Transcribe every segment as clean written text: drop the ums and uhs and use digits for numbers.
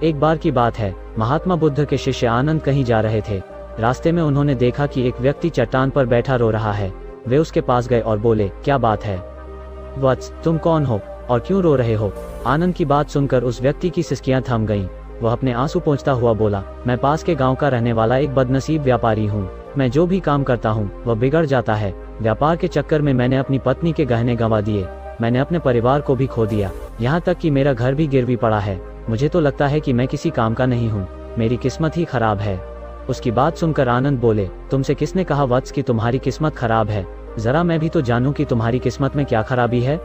एक बार की बात है, महात्मा बुद्ध के शिष्य आनंद कहीं जा रहे थे। रास्ते में उन्होंने देखा कि एक व्यक्ति चट्टान पर बैठा रो रहा है। वे उसके पास गए और बोले, क्या बात है वत्स, तुम कौन हो और क्यों रो रहे हो? आनंद की बात सुनकर उस व्यक्ति की सिसकियां थम गईं। वह अपने आंसू पोंछता हुआ बोला, मैं पास के गांव का रहने वाला एक बदनसीब व्यापारी हूँ। मैं जो भी काम करता हूँ वह बिगड़ जाता है। व्यापार के चक्कर में मैंने अपनी पत्नी के गहने गंवा दिए, मैंने अपने परिवार को भी खो दिया, यहाँ तक कि मेरा घर भी गिरवी पड़ा है। मुझे तो लगता है कि मैं किसी काम का नहीं हूँ, मेरी किस्मत ही खराब है। उसकी बात सुनकर आनंद बोले, तुमसे किसने कहा वत्स कि तुम्हारी किस्मत खराब है? जरा मैं भी तो जानूं कि तुम्हारी किस्मत में क्या खराबी है।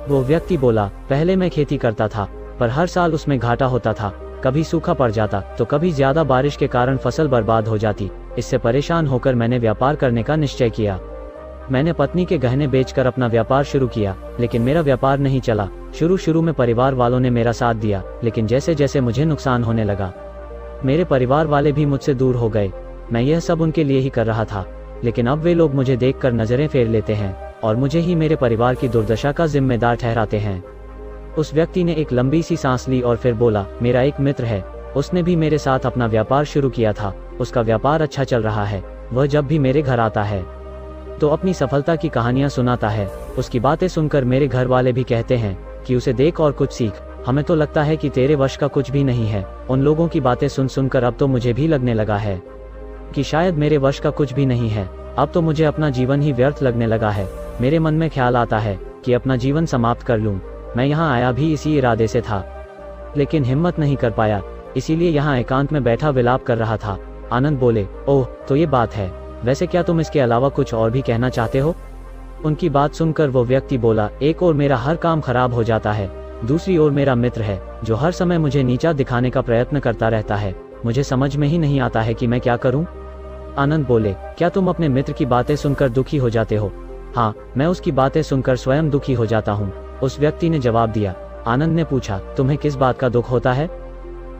वो व्यक्ति बोला, पहले मैं खेती करता था, पर हर साल उसमें घाटा होता था। कभी सूखा पड़ जाता तो कभी ज्यादा बारिश के कारण फसल बर्बाद हो जाती। इससे परेशान होकर मैंने व्यापार करने का निश्चय किया। मैंने पत्नी के गहने बेचकर अपना व्यापार शुरू किया, लेकिन मेरा व्यापार नहीं चला। शुरू में परिवार वालों ने मेरा साथ दिया, लेकिन जैसे जैसे मुझे नुकसान होने लगा, मेरे परिवार वाले भी मुझसे दूर हो गए। मैं यह सब उनके लिए ही कर रहा था, लेकिन अब वे लोग मुझे देखकर नजरें फेर लेते हैं और मुझे ही मेरे परिवार की दुर्दशा का जिम्मेदार ठहराते हैं। उस व्यक्ति ने एक लंबी सी सांस ली और फिर बोला, मेरा एक मित्र है, उसने भी मेरे साथ अपना व्यापार शुरू किया था। उसका व्यापार अच्छा चल रहा है। वह जब भी मेरे घर आता है तो अपनी सफलता की कहानियां सुनाता है। उसकी बातें सुनकर मेरे घर वाले भी कहते हैं कि उसे देख और कुछ सीख। हमें तो लगता है कि तेरे वश का कुछ भी नहीं है। उन लोगों की बातें सुन सुनकर अब तो मुझे भी लगने लगा है कि शायद मेरे वश का कुछ भी नहीं है। अब तो मुझे अपना जीवन ही व्यर्थ लगने लगा है। मेरे मन में ख्याल आता है कि अपना जीवन समाप्त कर लूं। मैं यहाँ आया भी इसी इरादे से था, लेकिन हिम्मत नहीं कर पाया, इसीलिए यहाँ एकांत में बैठा विलाप कर रहा था। आनंद बोले, ओह तो ये बात है। वैसे क्या तुम इसके अलावा कुछ और भी कहना चाहते हो? उनकी बात सुनकर वो व्यक्ति बोला, एक और मेरा हर काम खराब हो जाता है, दूसरी ओर मेरा मित्र है जो हर समय मुझे नीचा दिखाने का प्रयत्न करता रहता है। मुझे समझ में ही नहीं आता है कि मैं क्या करूं। आनंद बोले, क्या तुम अपने मित्र की बातें सुनकर दुखी हो जाते हो? हाँ, मैं उसकी बातें सुनकर स्वयं दुखी हो जाता हूँ, उस व्यक्ति ने जवाब दिया। आनंद ने पूछा, तुम्हें किस बात का दुख होता है,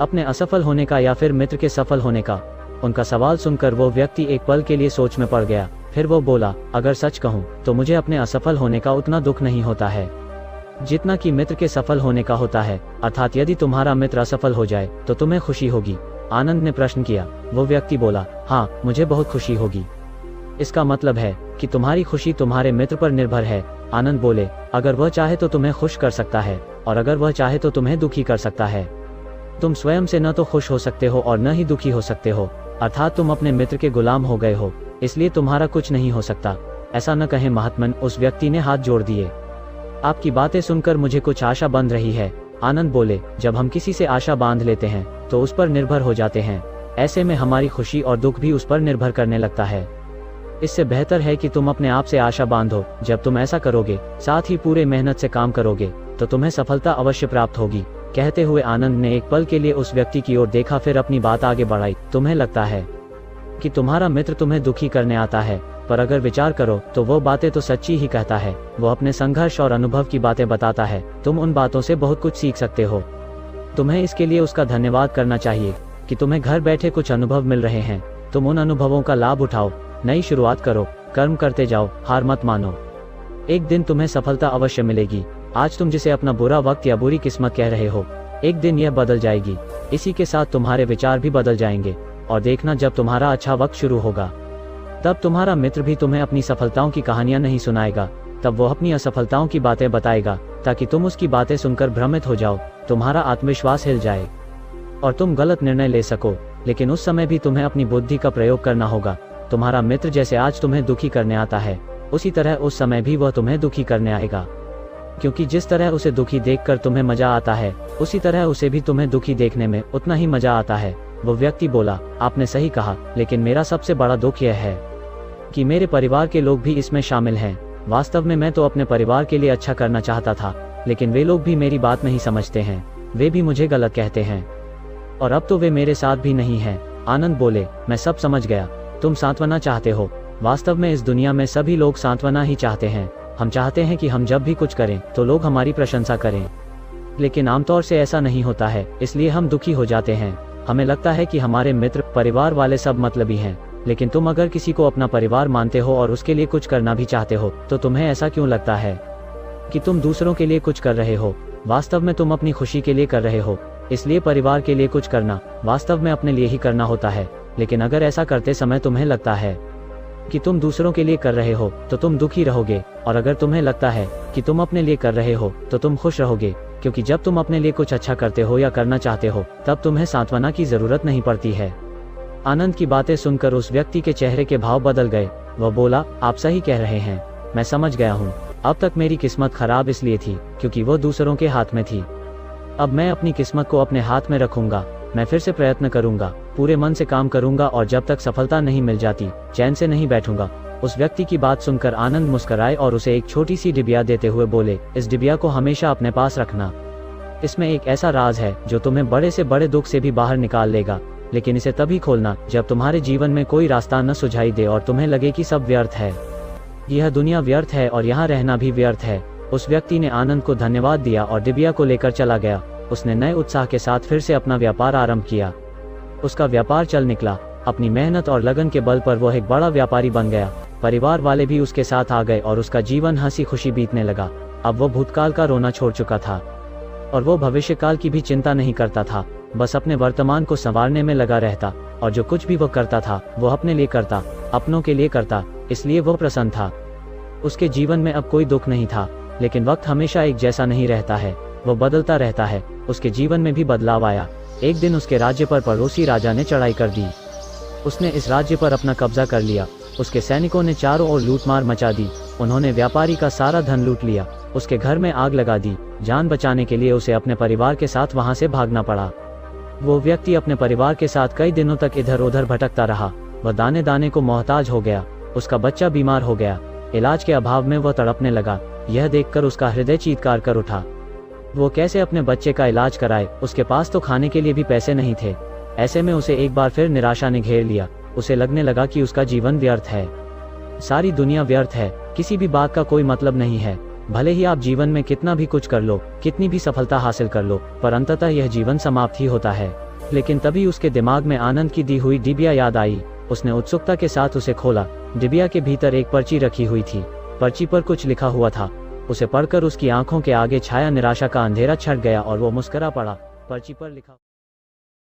अपने असफल होने का या फिर मित्र के सफल होने का? उनका सवाल सुनकर वो व्यक्ति एक पल के लिए सोच में पड़ गया। फिर वो बोला, अगर सच कहूँ तो मुझे अपने असफल होने का उतना दुख नहीं होता है जितना कि मित्र के सफल होने का होता है। अर्थात यदि तुम्हारा मित्र असफल हो जाए तो तुम्हें खुशी होगी? आनंद ने प्रश्न किया। वो व्यक्ति बोला, हाँ मुझे बहुत खुशी होगी। इसका मतलब है कि तुम्हारी खुशी तुम्हारे मित्र पर निर्भर है। आनंद बोले, अगर वह चाहे तो तुम्हें खुश कर सकता है और अगर वह चाहे तो तुम्हें दुखी कर सकता है। तुम स्वयं से न तो खुश हो सकते हो और न ही दुखी हो सकते हो, अर्थात तुम अपने मित्र के गुलाम हो गए हो, इसलिए तुम्हारा कुछ नहीं हो सकता। ऐसा न कहें महात्मन, उस व्यक्ति ने हाथ जोड़ दिए। आपकी बातें सुनकर मुझे कुछ आशा बंध रही है। आनंद बोले, जब हम किसी से आशा बांध लेते हैं तो उस पर निर्भर हो जाते हैं। ऐसे में हमारी खुशी और दुख भी उस पर निर्भर करने लगता है। इससे बेहतर है कि तुम अपने आप से आशा बांधो। जब तुम ऐसा करोगे, साथ ही पूरे मेहनत से काम करोगे, तो तुम्हें सफलता अवश्य प्राप्त होगी। कहते हुए आनंद ने एक पल के लिए उस व्यक्ति की ओर देखा, फिर अपनी बात आगे बढ़ाई। तुम्हें लगता है कि तुम्हारा मित्र तुम्हें दुखी करने आता है, पर अगर विचार करो तो वो बातें तो सच्ची ही कहता है। वो अपने संघर्ष और अनुभव की बातें बताता है। तुम उन बातों से बहुत कुछ सीख सकते हो। तुम्हें इसके लिए उसका धन्यवाद करना चाहिए कि तुम्हें घर बैठे कुछ अनुभव मिल रहे हैं। तुम उन अनुभवों का लाभ उठाओ, नई शुरुआत करो, कर्म करते जाओ, हार मत मानो। एक दिन तुम्हें सफलता अवश्य मिलेगी। आज तुम जिसे अपना बुरा वक्त या बुरी किस्मत कह रहे हो, एक दिन यह बदल जाएगी। इसी के साथ तुम्हारे विचार भी बदल जाएंगे। और देखना, जब तुम्हारा अच्छा वक्त शुरू होगा तब तुम्हारा मित्र भी तुम्हें अपनी सफलताओं की कहानियां नहीं सुनाएगा, तब वो अपनी असफलताओं की बातें बताएगा, ताकि तुम उसकी बातें सुनकर भ्रमित हो जाओ, तुम्हारा आत्मविश्वास हिल जाए और तुम गलत निर्णय ले सको। लेकिन उस समय भी तुम्हें अपनी बुद्धि का प्रयोग करना होगा। तुम्हारा मित्र जैसे आज तुम्हें दुखी करने आता है, उसी तरह उस समय भी वह तुम्हें दुखी करने आएगा, क्योंकि जिस तरह उसे दुखी देखकर तुम्हें मजा आता है, उसी तरह उसे भी तुम्हें दुखी देखने में उतना ही मजा आता है। वो व्यक्ति बोला, आपने सही कहा, लेकिन मेरा सबसे बड़ा दुख यह है कि मेरे परिवार के लोग भी इसमें शामिल हैं। वास्तव में मैं तो अपने परिवार के लिए अच्छा करना चाहता था, लेकिन वे लोग भी मेरी बात नहीं समझते हैं। वे भी मुझे गलत कहते हैं और अब तो वे मेरे साथ भी नहीं हैं। आनंद बोले, मैं सब समझ गया। तुम सांत्वना चाहते हो। वास्तव में इस दुनिया में सभी लोग सांत्वना ही चाहते हैं। हम चाहते हैं कि हम जब भी कुछ करें तो लोग हमारी प्रशंसा करें, लेकिन आमतौर से ऐसा नहीं होता है, इसलिए हम दुखी हो जाते हैं। हमें लगता है कि हमारे मित्र, परिवार वाले सब मतलबी हैं। लेकिन तुम अगर किसी को अपना परिवार मानते हो और उसके लिए कुछ करना भी चाहते हो, तो तुम्हें ऐसा क्यों लगता है कि तुम दूसरों के लिए कुछ कर रहे हो? वास्तव में तुम अपनी खुशी के लिए कर रहे हो। इसलिए परिवार के लिए कुछ करना वास्तव में अपने लिए ही करना होता है। लेकिन अगर ऐसा करते समय तुम्हें लगता है कि तुम दूसरों के लिए कर रहे हो तो तुम दुखी रहोगे, और अगर तुम्हें लगता है कि तुम अपने लिए कर रहे हो तो तुम खुश रहोगे, क्योंकि जब तुम अपने लिए कुछ अच्छा करते हो या करना चाहते हो तब तुम्हें सांत्वना की जरूरत नहीं पड़ती है। आनंद की बातें सुनकर उस व्यक्ति के चेहरे के भाव बदल गए। वह बोला, आप सही कह रहे हैं, मैं समझ गया हूँ। अब तक मेरी किस्मत खराब इसलिए थी क्योंकि वो दूसरों के हाथ में थी। अब मैं अपनी किस्मत को अपने हाथ में रखूंगा। मैं फिर से प्रयत्न करूंगा, पूरे मन से काम करूंगा, और जब तक सफलता नहीं मिल जाती चैन से नहीं बैठूंगा। उस व्यक्ति की बात सुनकर आनंद मुस्कुराए और उसे एक छोटी सी डिबिया देते हुए बोले, इस डिबिया को हमेशा अपने पास रखना। इसमें एक ऐसा राज है जो तुम्हें बड़े से बड़े दुख से भी बाहर निकाल लेगा, लेकिन इसे तभी खोलना जब तुम्हारे जीवन में कोई रास्ता न सुझाई दे और तुम्हें लगे कि सब व्यर्थ है। यह दुनिया व्यर्थ है और यहाँ रहना भी व्यर्थ है। उस व्यक्ति ने आनंद को धन्यवाद दिया और डिबिया को लेकर चला गया। उसने नए उत्साह के साथ फिर से अपना व्यापार आरंभ किया। उसका व्यापार चल निकला। अपनी मेहनत और लगन के बल पर वह एक बड़ा व्यापारी बन गया। परिवार वाले भी उसके साथ आ गए और उसका जीवन हंसी खुशी बीतने लगा। अब वो भूतकाल का रोना छोड़ चुका था और वो भविष्यकाल की भी चिंता नहीं करता था। बस अपने वर्तमान को संवारने में लगा रहता, और जो कुछ भी वो करता था वो अपने लिए करता, अपनों के लिए करता, इसलिए वो प्रसन्न था। उसके जीवन में अब कोई दुख नहीं था। लेकिन वक्त हमेशा एक जैसा नहीं रहता है, वो बदलता रहता है। उसके जीवन में भी बदलाव आया। एक दिन उसके राज्य पर पड़ोसी राजा ने चढ़ाई कर दी। उसने इस राज्य पर अपना कब्जा कर लिया। उसके सैनिकों ने चारों ओर लूटमार मचा दी। उन्होंने व्यापारी का सारा धन लूट लिया। उसके घर में आग लगा दी। जान बचाने के लिए उसे अपने परिवार के साथ वहां से भागना पड़ा। वो व्यक्ति अपने परिवार के साथ कई दिनों तक इधर उधर भटकता रहा। वह दाने दाने को मोहताज हो गया। उसका बच्चा बीमार हो गया। इलाज के अभाव में वह तड़पने लगा। यह देखकर उसका हृदय चीत्कार कर उठा। वो कैसे अपने बच्चे का इलाज कराए? उसके पास तो खाने के लिए भी पैसे नहीं थे। ऐसे में उसे एक बार फिर निराशा ने घेर लिया। उसे लगने लगा कि उसका जीवन व्यर्थ है। सारी दुनिया व्यर्थ है। किसी भी बात का कोई मतलब नहीं है। भले ही आप जीवन में कितना भी कुछ कर लो, कितनी भी सफलता हासिल कर लो, पर अंततः यह जीवन समाप्त ही होता है। लेकिन तभी उसके दिमाग में आनंद की दी हुई डिबिया याद आई। उसने उत्सुकता के साथ उसे खोला। डिबिया के भीतर एक पर्ची रखी हुई थी। पर्ची पर कुछ लिखा हुआ था। उसे पढ़कर उसकी आंखों के आगे छाया निराशा का अंधेरा छट गया और वो मुस्कुरा पड़ा। पर्ची पर लिखा